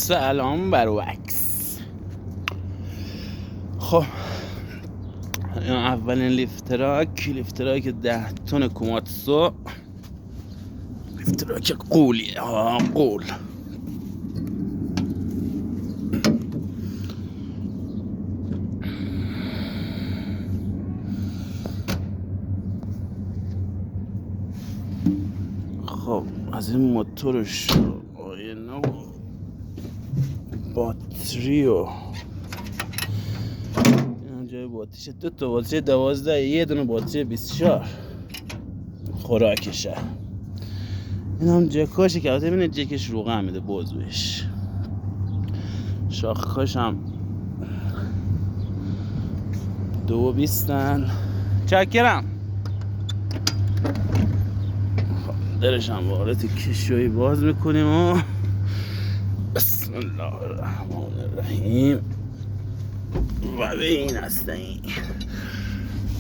سلام بر وکس. خب اولین لیفتراک 10 تن کوماتسو، لیفتراک قولیه. قول خب از این موتورش آینه و باتری و جای باتریش 2 تا باتری 12، یه دونه باتری 24 خوراکشه. این هم جکاشه که البته ببینید جکش روغن میده بازوش، شاخکاش هم 2.20. چکرم درش هم وارد کشویی باز میکنیم و بسم الله الرحمن الرحیم و به این هسته این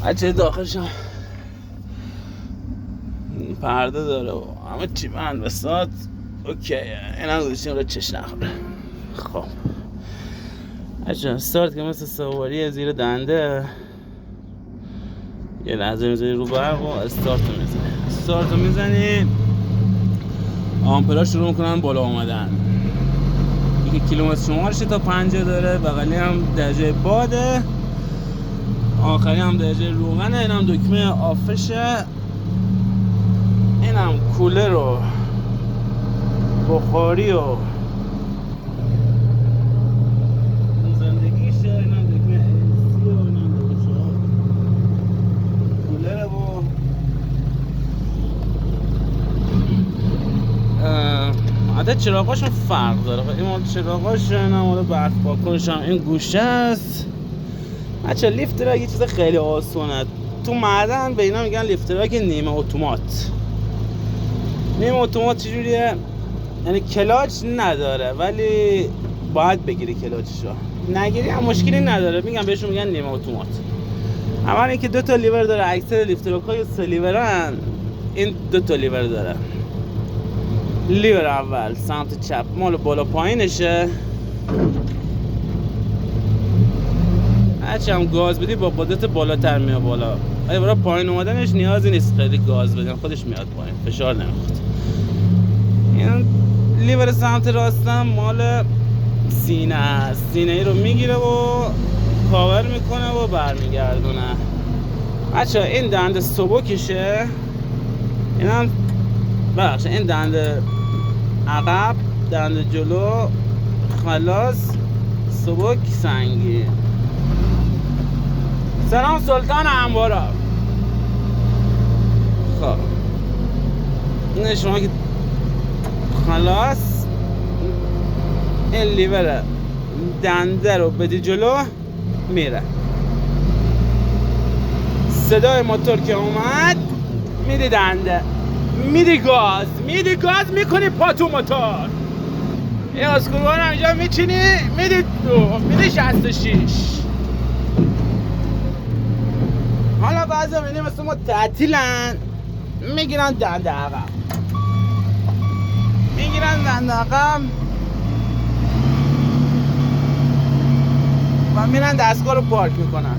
بچه داخلش هم پرده داره و همه چی بند بسات اوکیه. این هم گذاشتیم رو چش نخوره. خب بچه استارت که مثل سواری زیر دنده یه لحظه میزنی رو برق و استارتو میزنی آمپرها شروع میکنن بالا آمدن. یکی کیلومتر شمارش تا 50 داره، بغلی هم درجه باده، آخری هم درجه روغنه. این هم دکمه آفشه، این هم کولر و بخاری و زندگیشه. این هم دکمه ایسی و این هم دکمه کولر و عدد چراغاشون فرق داره. این مال چراغاش، این مال برف پاکنش هم این گوشه است. بچه لیفتراک یه چیز خیلی آسونه. تو معدن به اینا میگن لیفتراک نیمه اتومات. نیمه اتومات چجوریه؟ یعنی کلاچ نداره ولی باید بگیری کلاچشو، نگیری هم مشکلی نداره. بهشون میگن نیمه اتومات. اما اینکه 2 تا لیور داره. اکثر لیفتراک‌ها 3 لیورن، این 2 تا لیور داره. لیور اول سمت چپ مال بالا پایینشه. هرچی هم گاز بدی با قدرت بالاتر میاد بالا. اگه برای پایین اومدنش نیازی نیست خیلی گاز بدی، خودش میاد پایین، فشار نمیخواد. این لیور سمت راستم مال سینه است. سینه ای رو میگیره و کاور میکنه و برمیگردونه. بچه این دنده سبکشه. این هم بخش این دنده عقب، دنده جلو خلاص سبک سنگی. سلام سلطان انبارا. خب این شما که خلاص این لیور دنده رو بدی جلو میره. صدای موتور که اومد میدی دنده، میدی گاز میکنی پا تو موتور. این اسکروان هم اینجا میچینی میدی 2 میدی 66. حالا بعضی میدی مثل ما تعطیلن میگیرن دنده عقب و میرن دستگاه رو پارک میکنن.